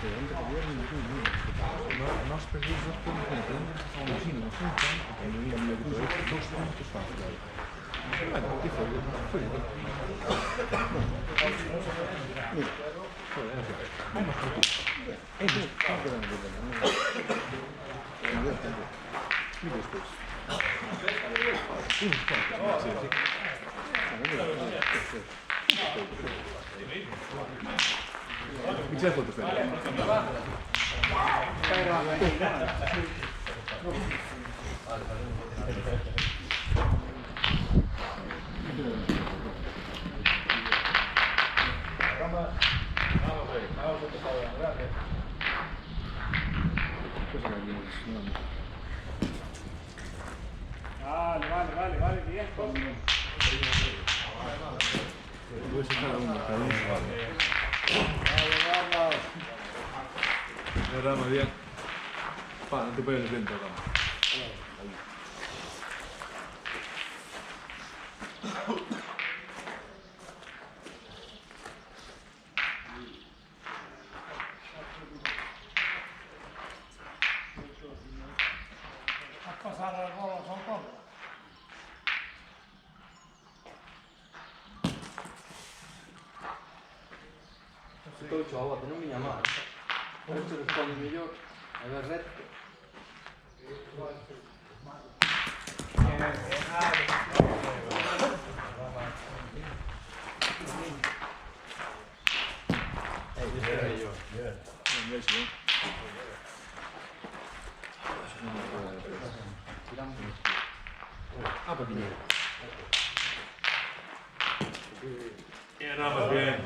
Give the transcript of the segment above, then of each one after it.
Nós perdemos os pontos de imagina, não sei tanto, porque não ia me habituar a 2 pontos fácil. Olha, o que foi? Foi. Gdzie to dopiero? Vale, bien. Dove c'è cada uno? Rama bien. Pa, no te pegues dentro, Rama. Has pasado el gol, son todos. Estou a volta, non miña mal. Este responde mellor. A ver, recto. Ah, poquinho. Bien, Ramos, bien.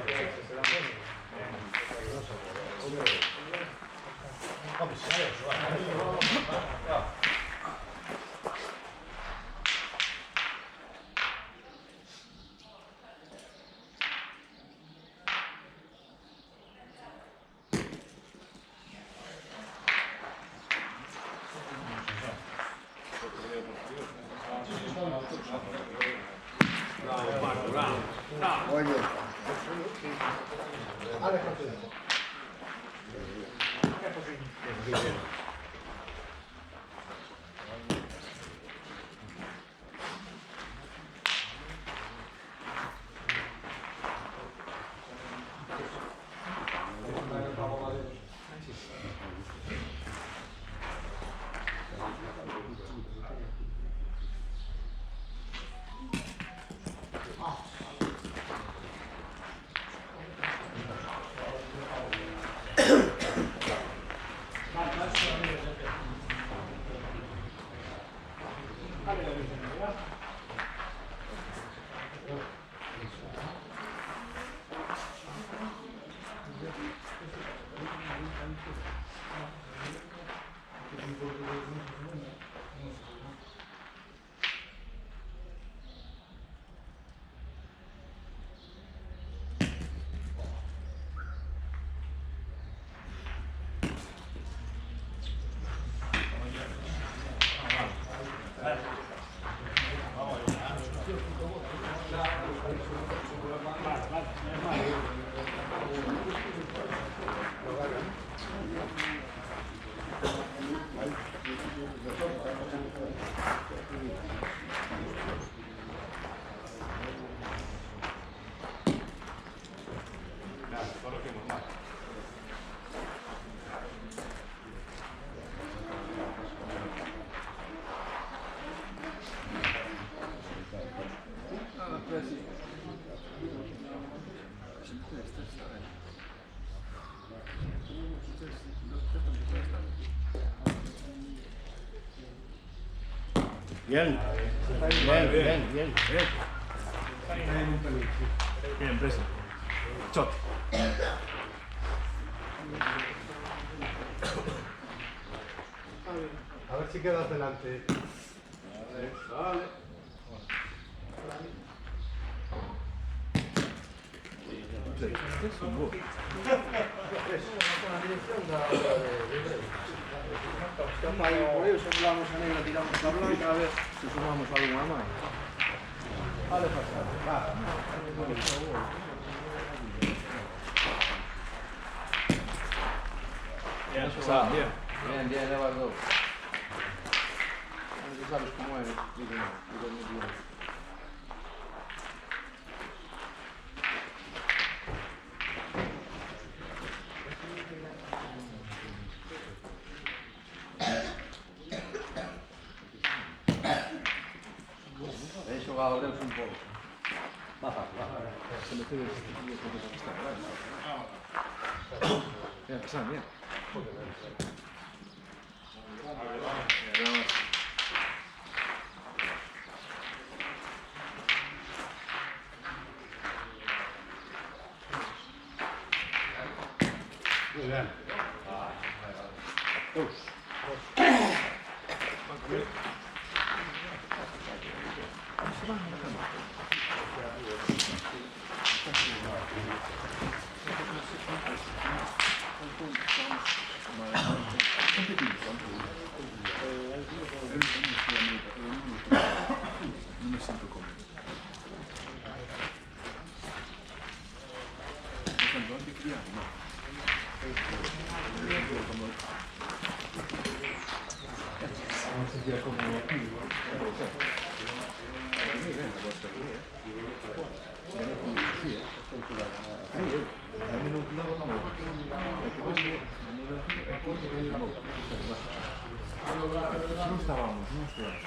Bravo, Marco, bravo. Oye. Bien. Bien. Bien, presa. Shot. A ver si quedas delante. Vale. Es un gol. Por ello soplamos a negra, tiramos a blanca, a ver si sumamos alguna más. Vale, pasar. Va. Bien, Sabe. bien. Bien, bien, lleva el dos. Tú sabes cómo eres. Digo, no, digo, muy bien. He jugado Deus un poco. Baja, baja. Se le cede este tío con esa que está atrás. Bien, pasad, bien. Muy bien. No me siento cómodo. Cuando antes quería, no. No sentía cómodo aquí. No estábamos, no estábamos.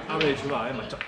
Abre ci va, macho.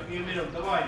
10 minutos, voy.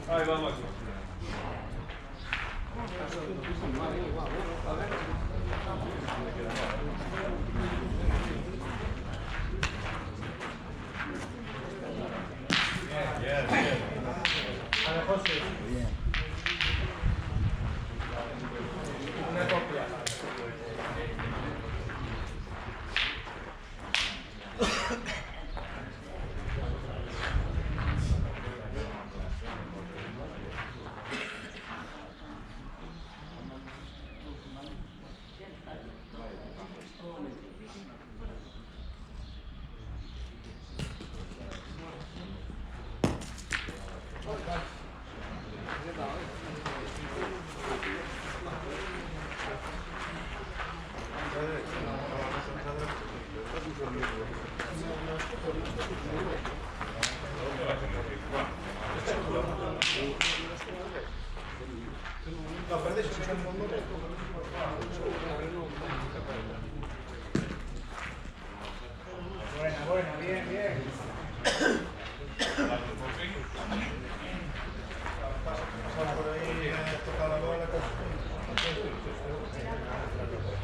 Ahí vamos. Buena, bien, bien. Pasar por ahí, tocar la bola,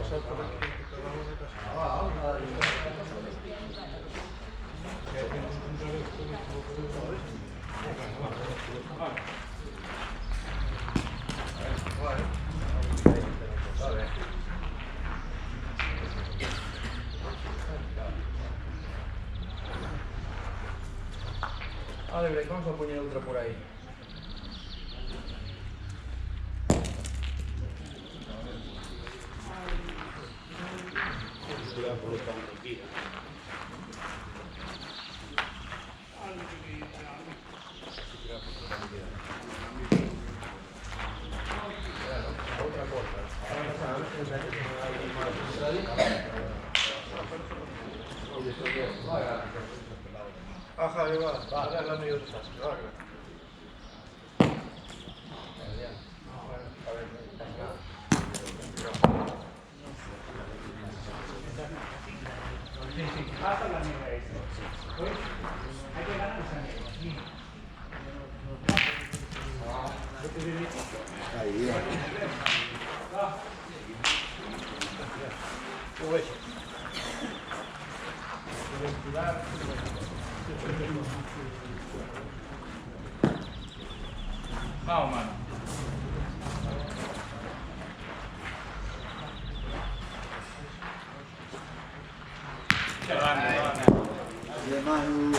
pasar por aquí, tocar la bola, Vale, vamos a poner otra por ahí. Ajá, ahí va, la medio de fácil, va, Hasta la mierda esa. Pues, hay que ganar esa mierda. ahí, Vamos, mano. Qué grande, De Manu.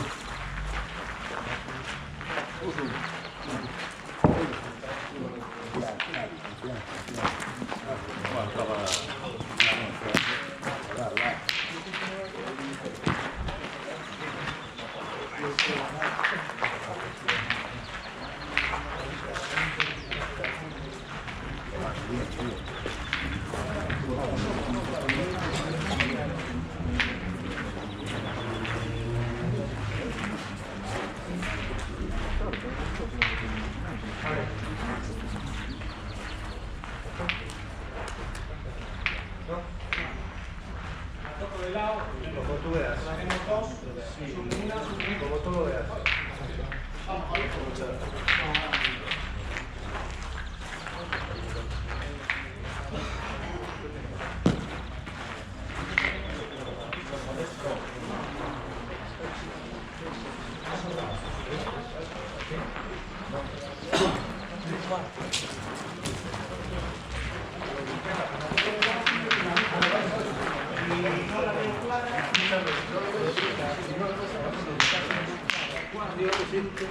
Como tú veas. Como tú lo veas. Vamos, vamos. Vamos, bien, bien, bien.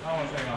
Vamos, venga.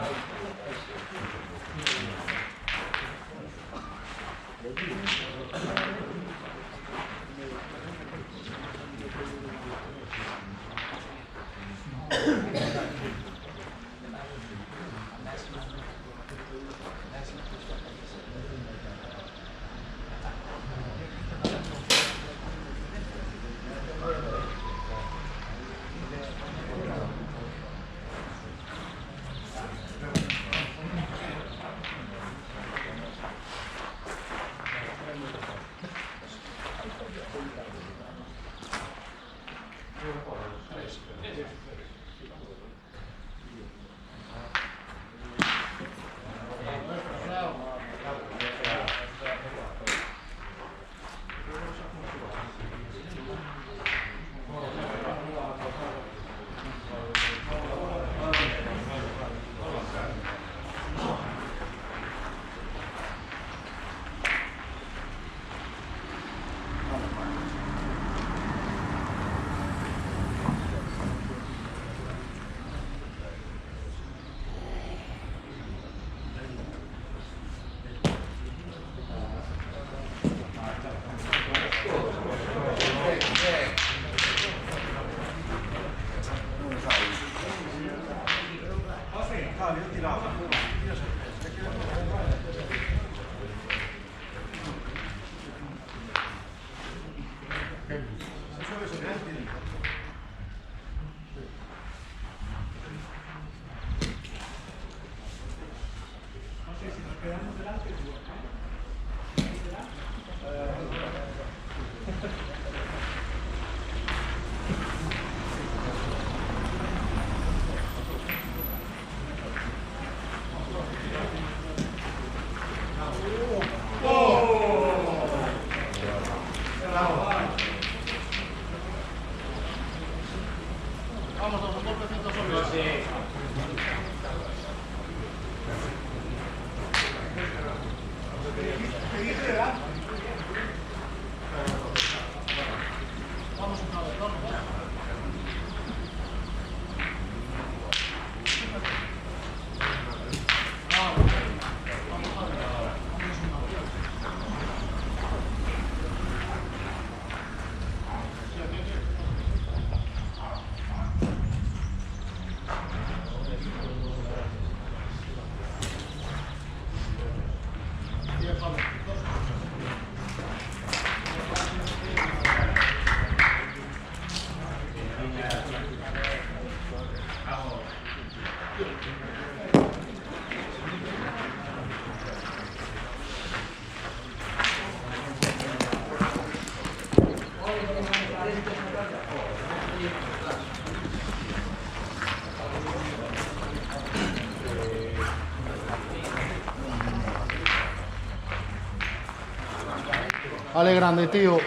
Ale grande, tío.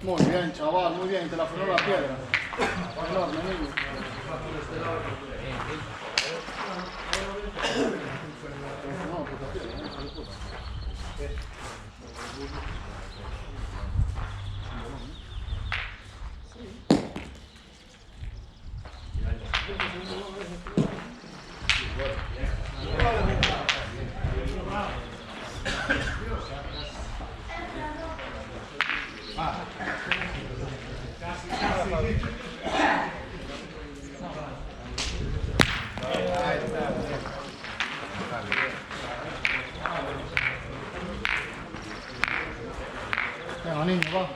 Muy bien, chaval, muy bien. Te la frenó la piedra. Enorme, niño. No, puta piedra, hijo de puta. Venga, niño, va.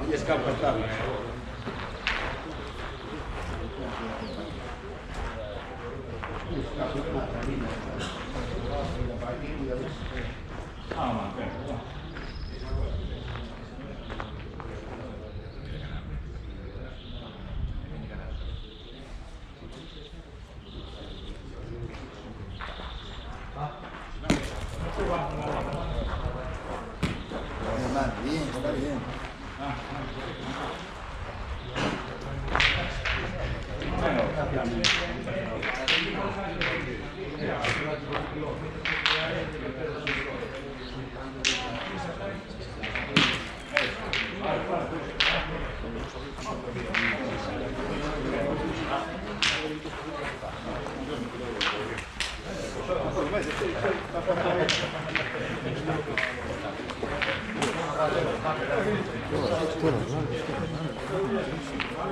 Y escarpetable. Bien, está bien.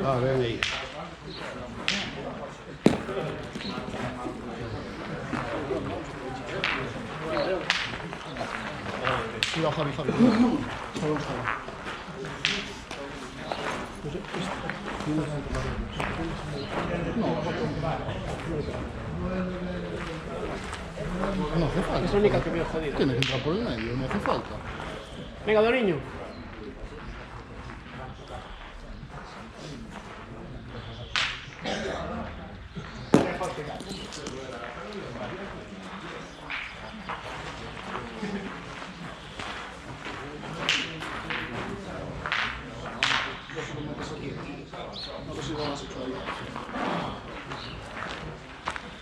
Dale. Cuidado, Javi, Javi. No hace falta. Es la única que veo jodida. Tienes que entrar por el medio, no hace falta. Venga, Doriño.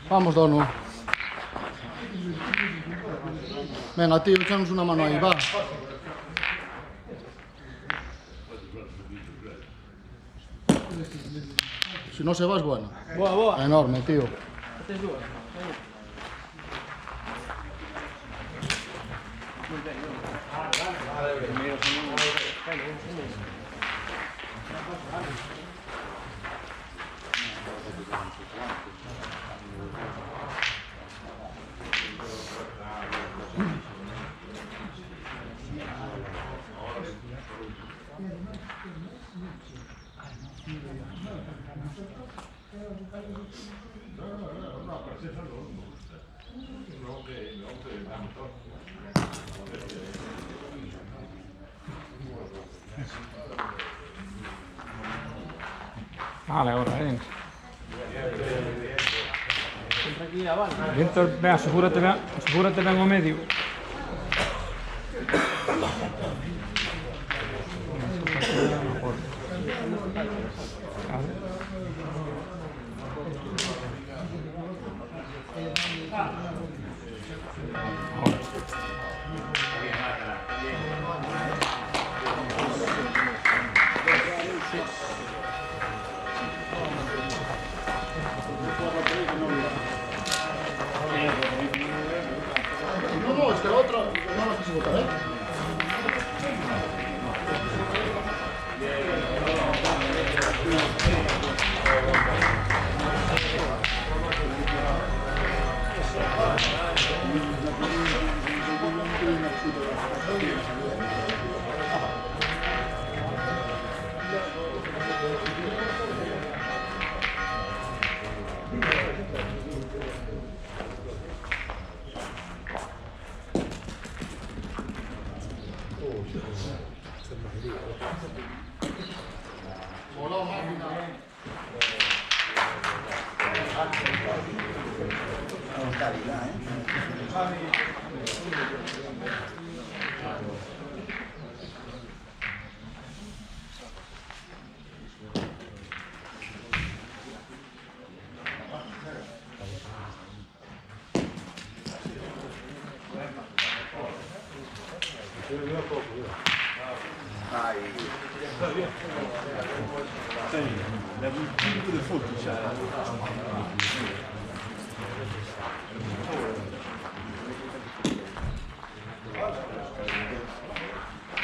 Vamos, Dono. Venga, tío, échanos una mano ahí, va. Si no se va, es bueno. Boa, boa. Enorme, tío. Tes dúas. Vale, ahora, Sempre aquí a vale. Dentro, ve, asegúrate ben o medio. No, es que la otra no la quise botar, ¿eh?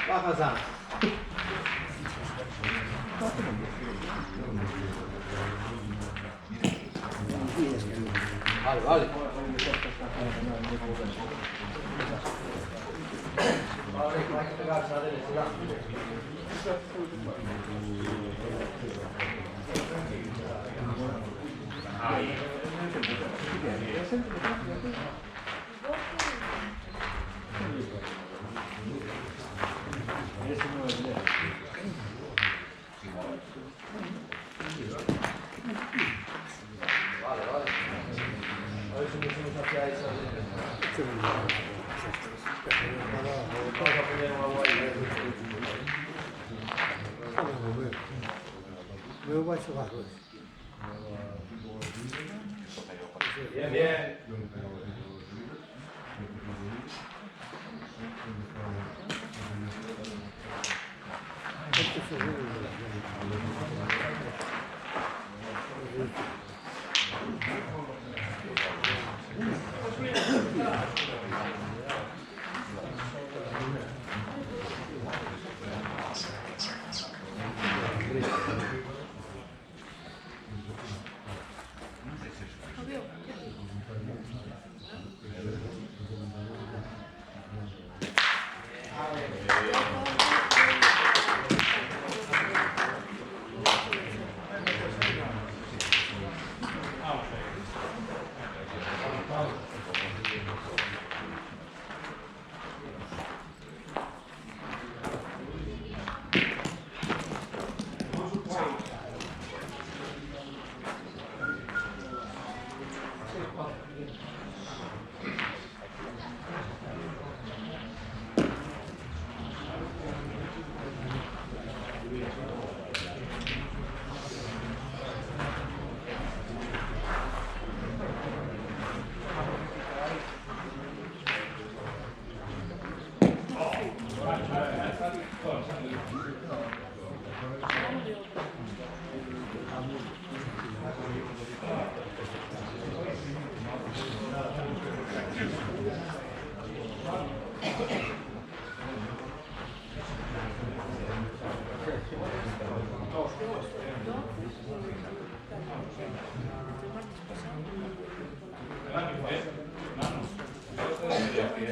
Baja Sam. Vale, vale. Bien, bien.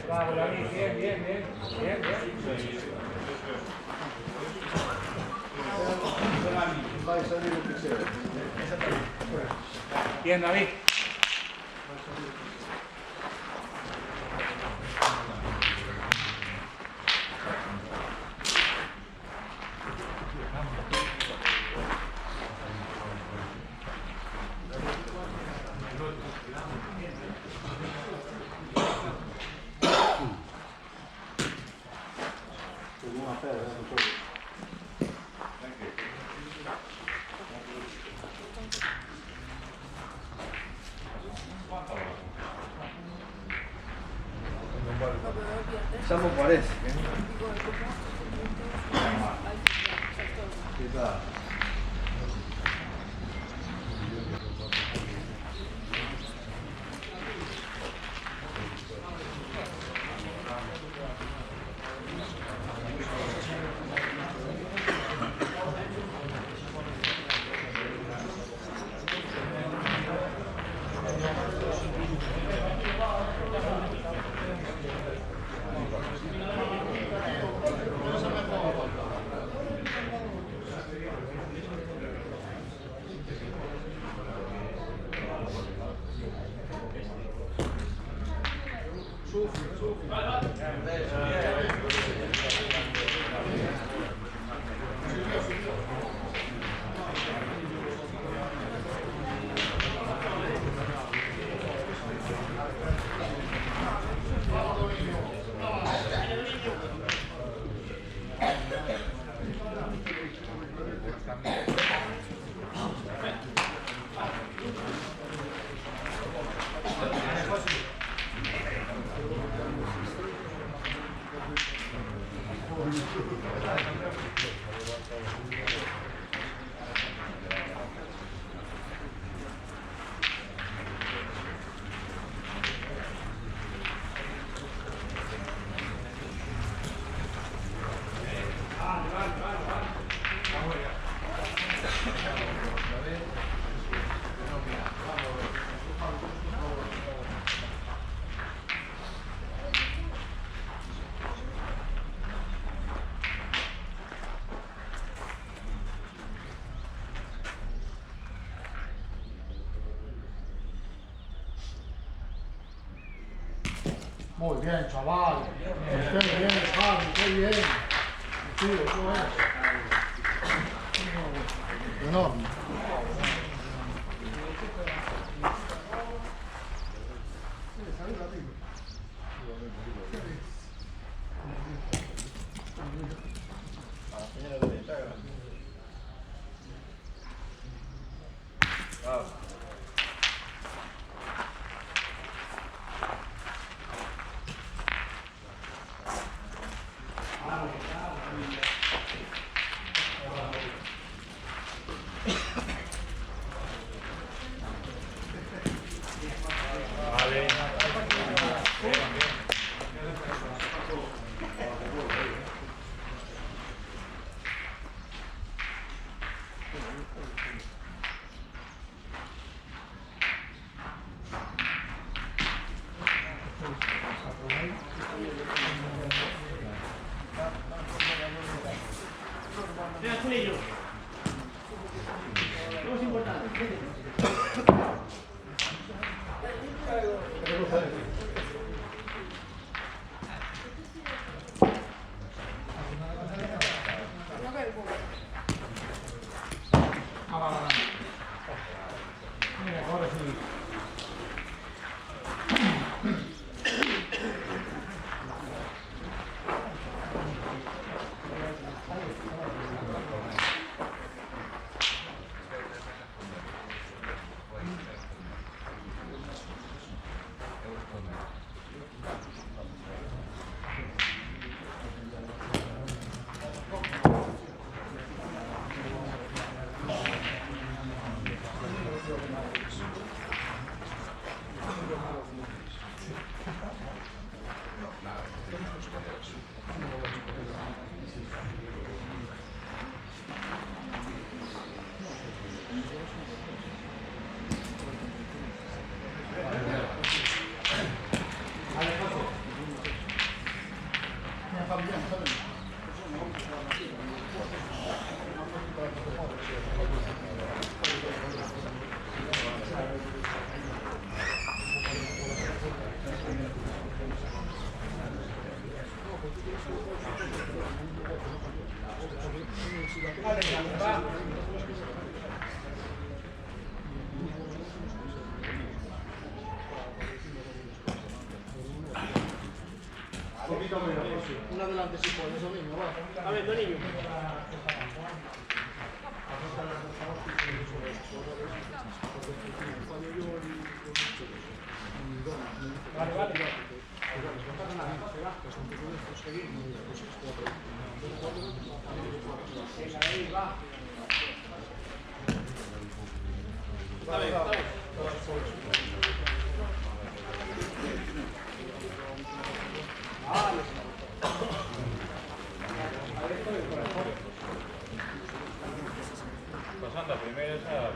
Bravo, David, bien, bien, bien. Bien, bien. Vai a salir lo que sea. Bien, David. Una pedra, Siamo parece. Sí, claro. Muy bien, chaval. Usted bien, Javi, muy bien. Sí, eso es. Enorme. poquito menos, pues sí. Una delante si puedes, eso mismo, va. A ver, Donillo. Vale, vale. Venga, ahí va. Vale, vale. Pasando primero esa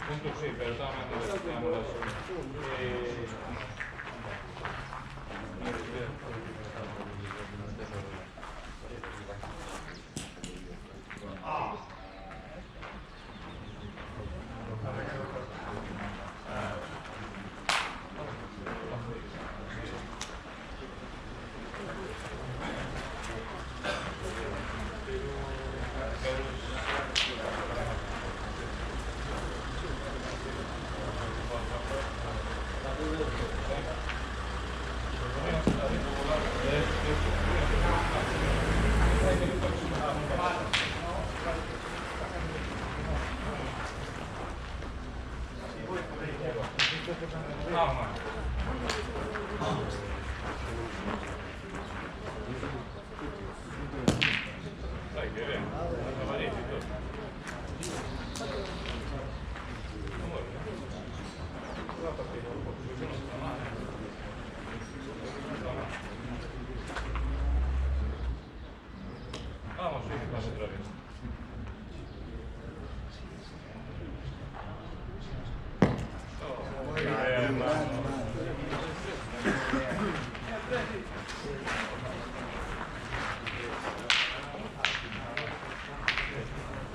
punto sí, pero solamente necesitamos las vamos, sí, vamos otra vez.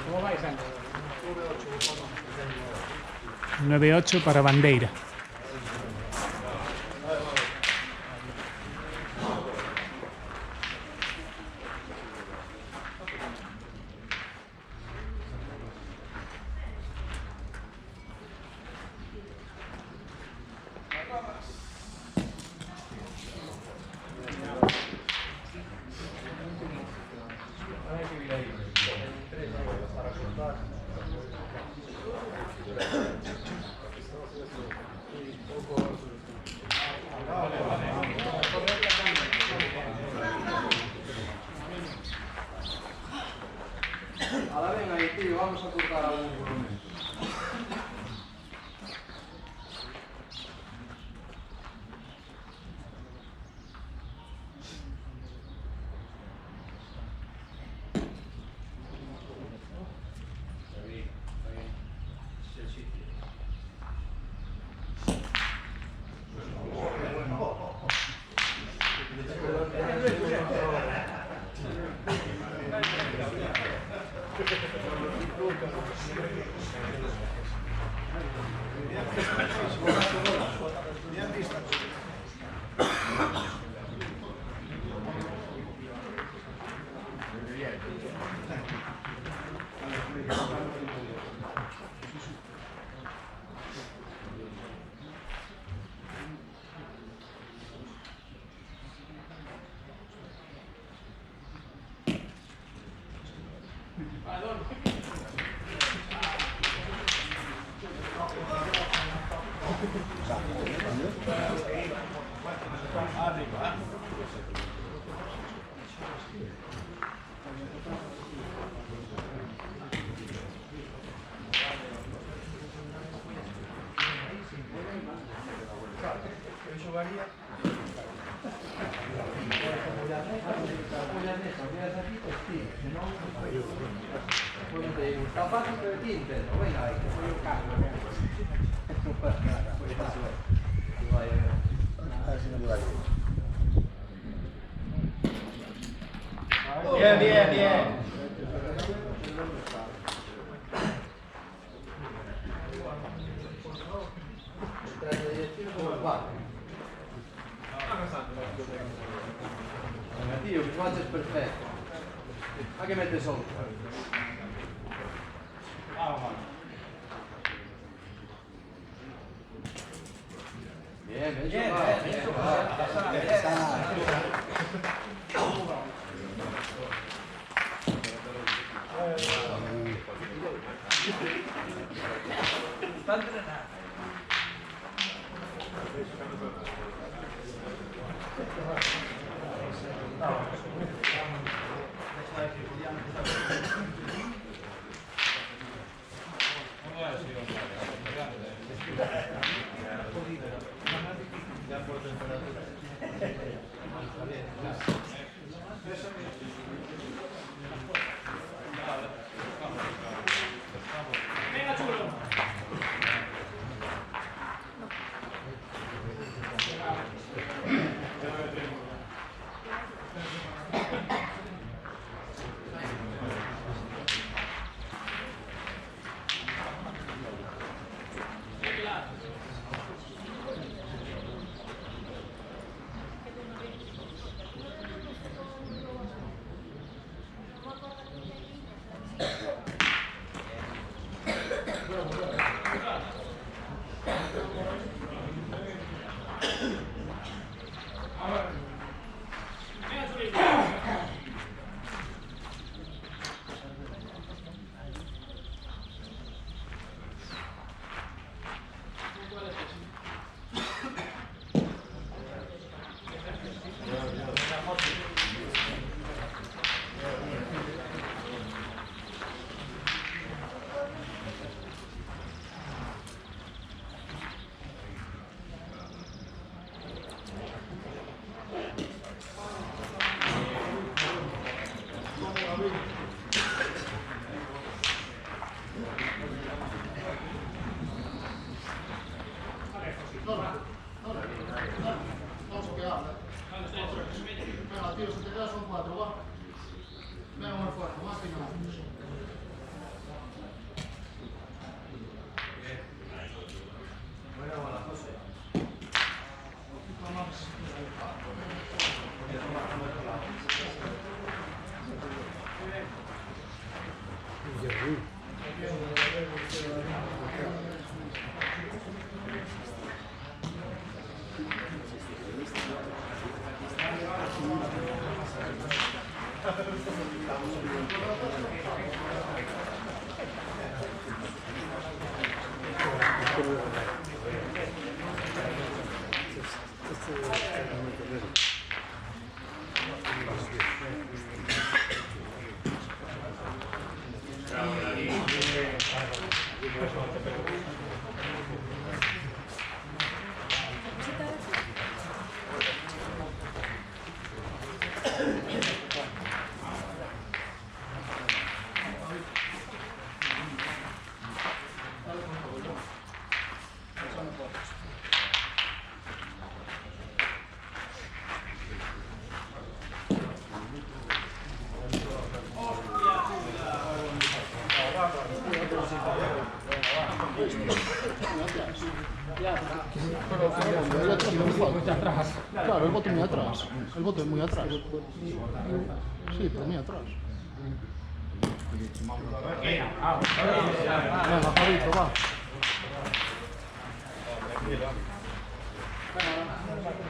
¿Cómo vais, Ángel? 9-8 para Bandeira. Ahora ven ahí, tío, vamos a cortar algún volumen. Bien, bien, bien. Tío, tu faccia è perfetto. Ma che mette sotto? Bien, ben giocato. Ben giocato. Venga, tío, si te quedas son 4, va. Venga, más fuerte, más final. Claro, el bote muy atrás. El bote muy atrás. Sí, pero muy atrás. Venga, Javito, va.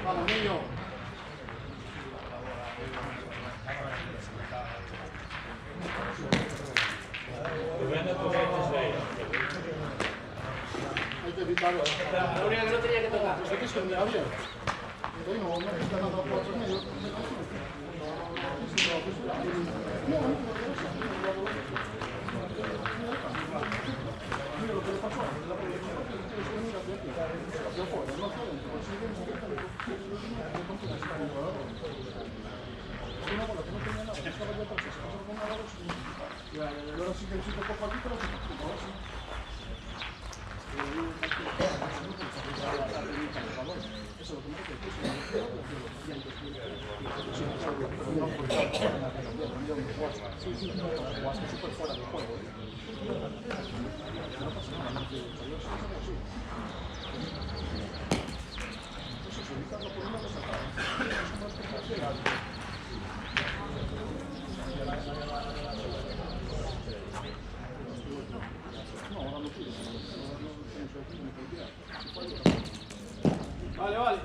Vamos, niño. Hay que evitarlo. La única que no tenía que tocar. Pues aquí es que me abierto. Bueno, hombre, está dando 4 medios. Mira lo que le pasó. Ahora sí que el chico poco aquí, pero se Sí, sí, no, jugaste súper fuera del juego. Vale, vale.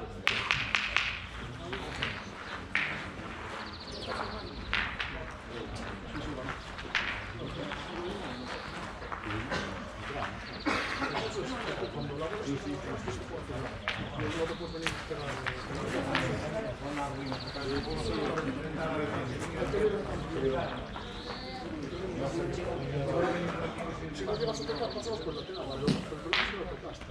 Si no llegas a tocar, pasamos por la tela, ¿vale? Pero el problema es que lo tocaste.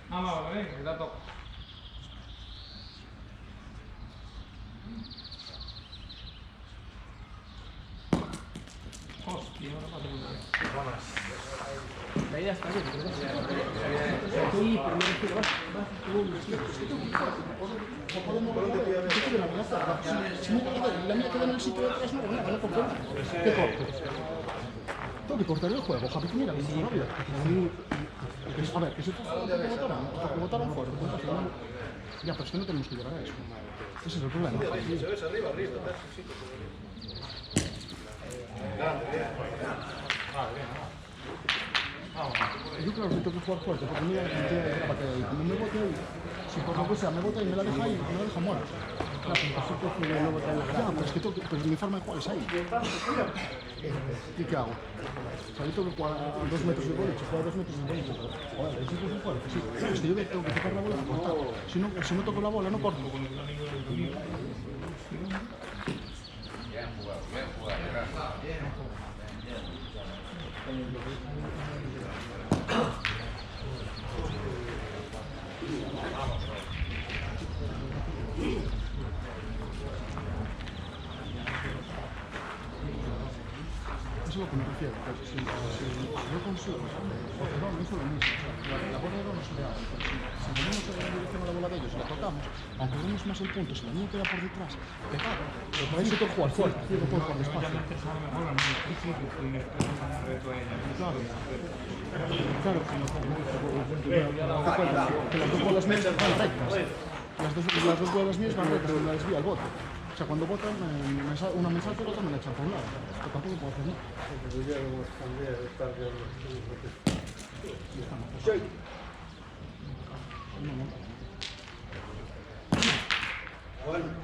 Vamos, ven, que la toco. Hostia, ahora pasa La idea está bien, ¿verdad? La mía queda en el sitio de atrás, no, no corto. ¿Qué corto? Tengo que cortar el juego, Javi, mira, me hizo rabia. A ver, que si votaron fuera, ya, pero es que no tenemos que llegar a eso. Ese es el problema. Se ves arriba, arriba. Yo creo que tengo que jugar fuerte, porque mira, como me bote ahí, si por lo que sea me bota y me la deja ahí, me la deja muerta. Claro, pero es que tengo que, pero mi forma de jugar es ahí. ¿Y qué hago? O sea, yo tengo que jugar a 2 metros de boliche, jugar a 2 metros de boliche. Joder, el chico es fuerte, sí. Es que yo tengo que tocar la bola y cortar. Si no toco la bola, no corto. Eso es lo que me refiero. Pues, si yo consigo, porque no hizo lo mismo. La bola de no se le hace. Si ponemos en dirección a la bola de ellos y la tocamos, aunque demos más el punto, si la niña queda por detrás, te cago. Pero por ahí sí que jugar fuerte, sí que puedo jugar despacio. Claro, que las dos bolas mías van rectas. Las dos bolas mías van rectas, me la desvía el bote. O sea, cuando botan, una me salta y la otra me la echan por un lado. Que tampoco puedo hacer nada. Bueno.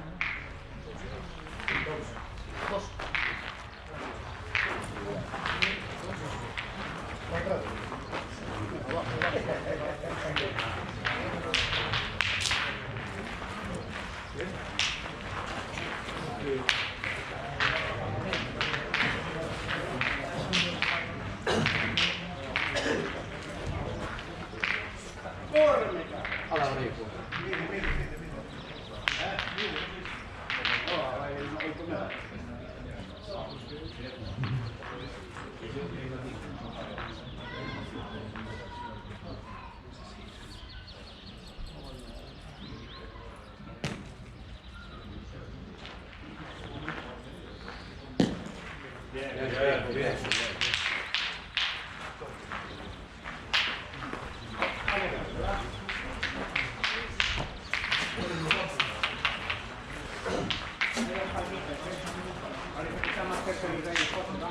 más que el rey foto, ¿no?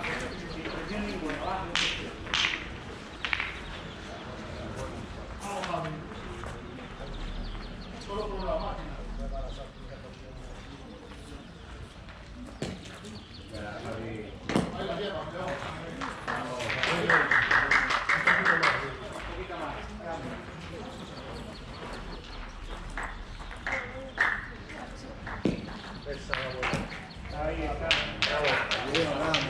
Sin presión ninguna, ¿va? Solo por la máquina. Ahí la lleva, Ahí está. Bien, vamos.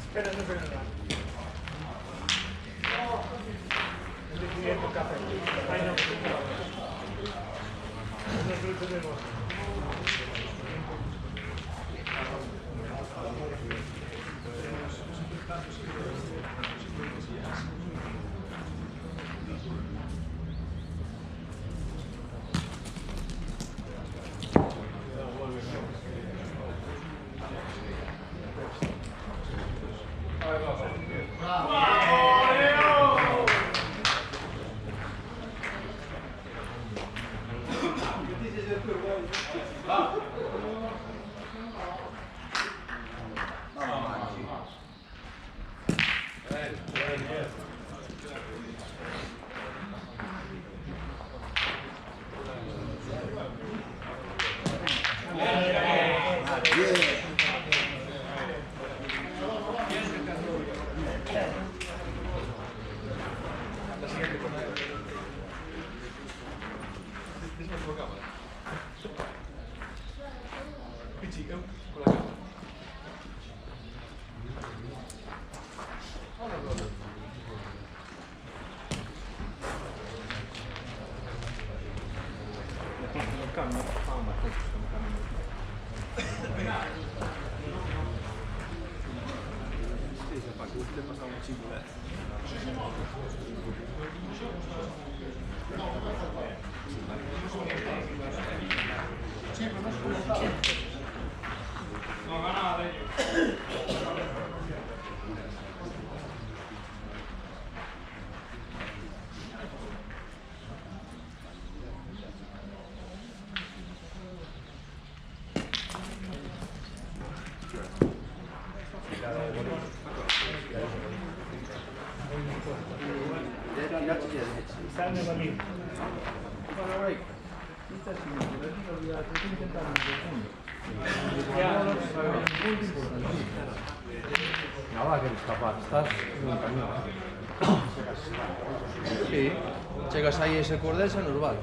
Espera, no, espera, no. El de 500 café. Ay, no. No tenemos. Bien. Salve, Balín. Nada, que eres capaz, estás en un camino. Sí, llegas ahí a ese cordel, se nos vale.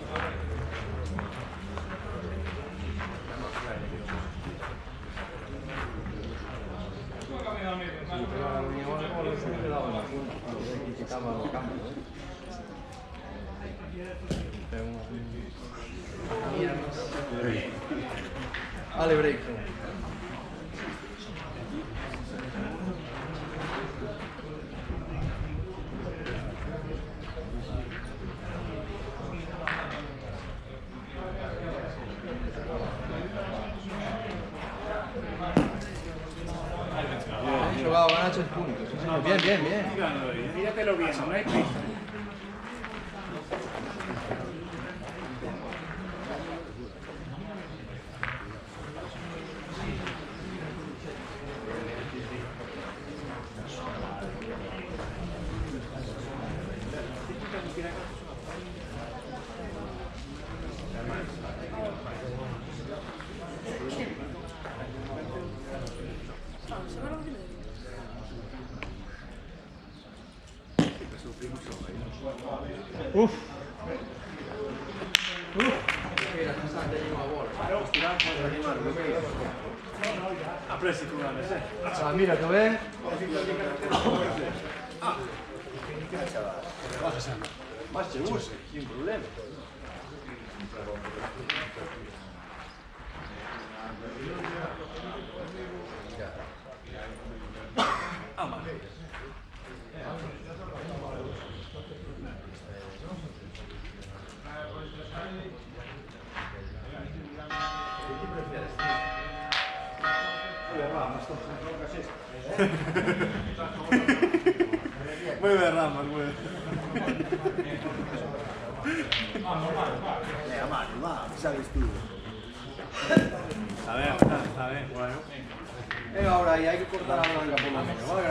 Vale, break. Bien jugado, ganaste el punto. Sí, señor. Bien, bien, bien. Míratelo bien, no hay prisa. Ah, mira, ¿te ves? Más seguro, sin problema. Muy de ramas, güey. Venga, Mario, va, ¿qué sabes tú? A ver, bueno. Venga, ahora, y hay que cortar la blanca por lo menos, ¿vale?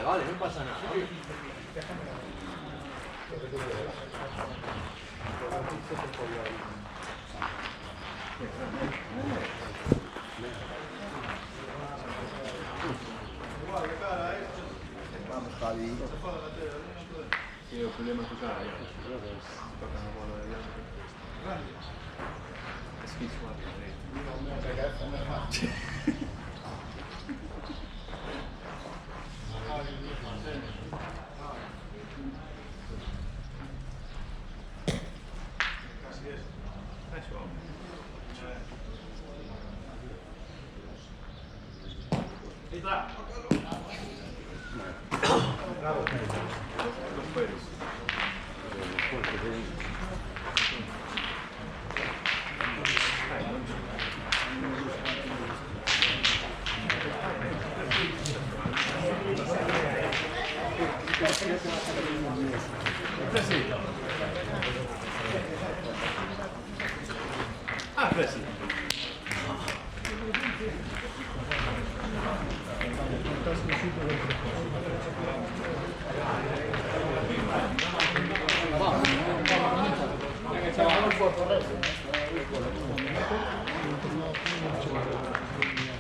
Vale, no pasa nada. Vamos, Javi. Sí, el problema es tu cara, ya. Toca la bola de delante. Es que es suave, Ah, Presi.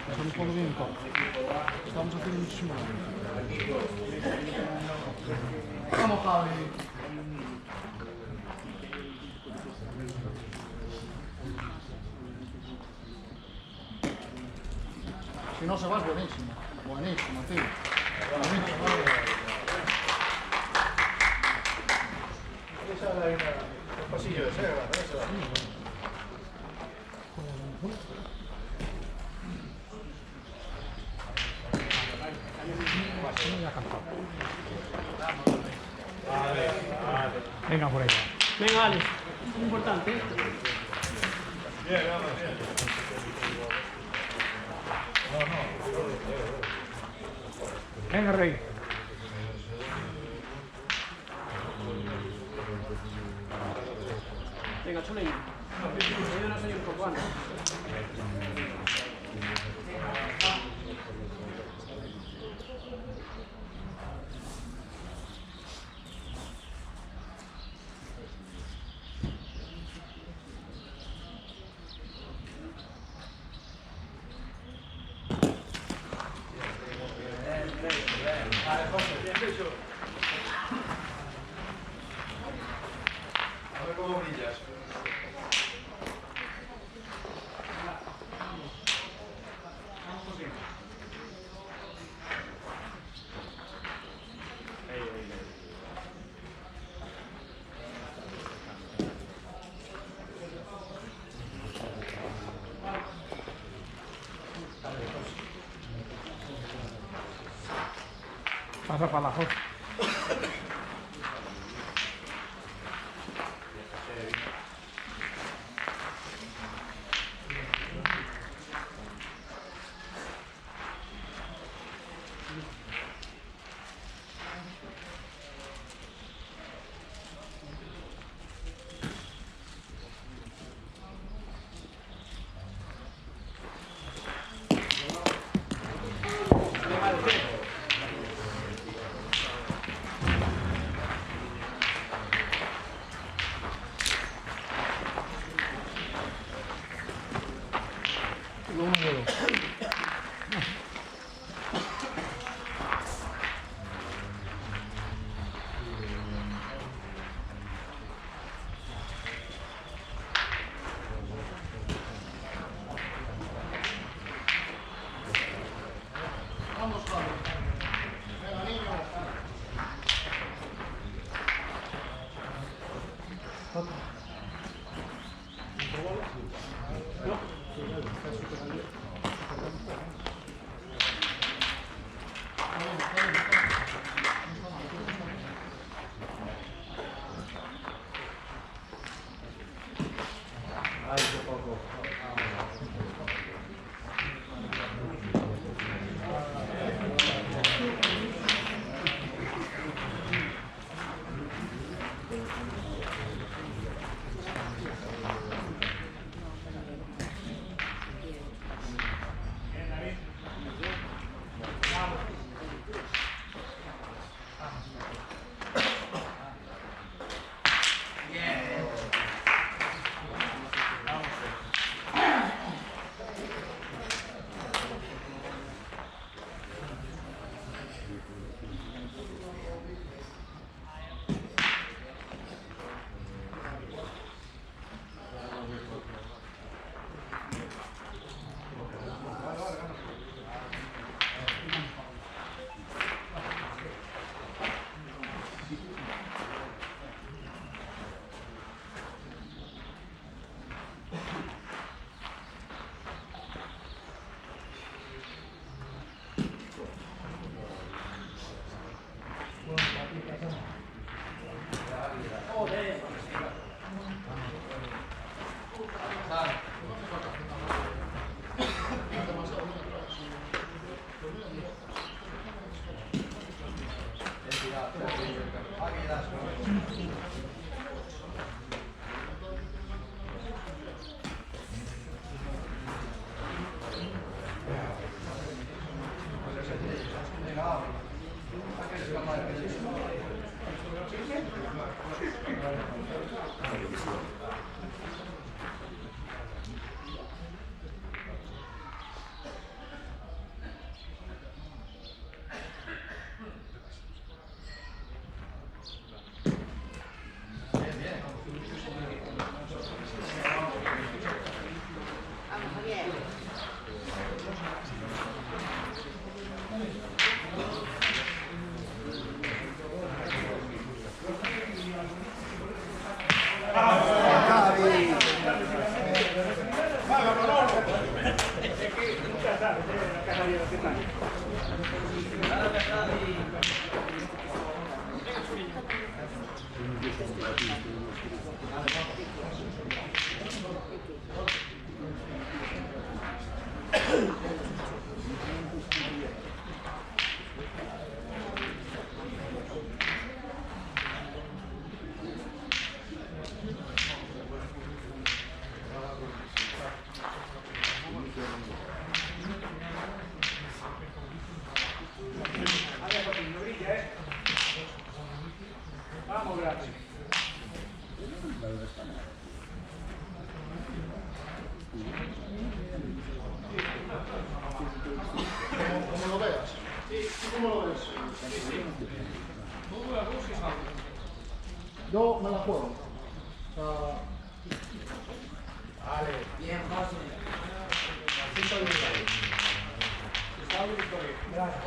Estamos jugando bien en campo. Estamos haciendo muchísimo daño. Vamos, Javi. Si no se va, es buenísimo. Buenísimo, tío. Buenísimo. Un pasillo de Serra, ¿no? Venga por ahí. Venga, Alex, es importante. Bien, vamos, bien. Venga, Rey. Venga, chuleño. Yo no soy un poco antes. A ver cómo brillas. Pasa para la Jorge. Vamos, gracias. Como lo veas. ¿Tú cómo lo ves? Yo me la juego. Vale, bien, fácil. Gracias.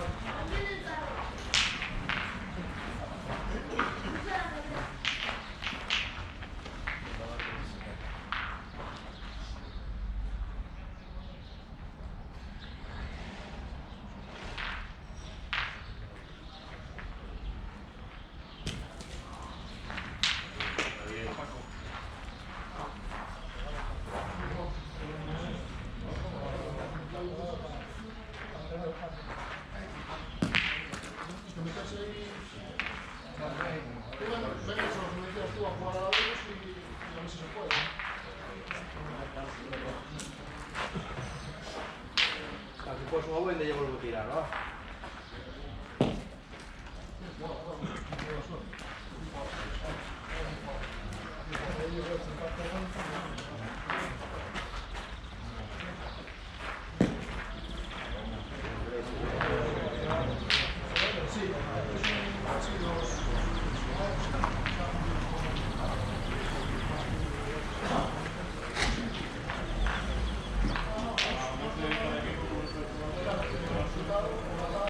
Pues su abuelo ya vuelvo a tirar, ¿no?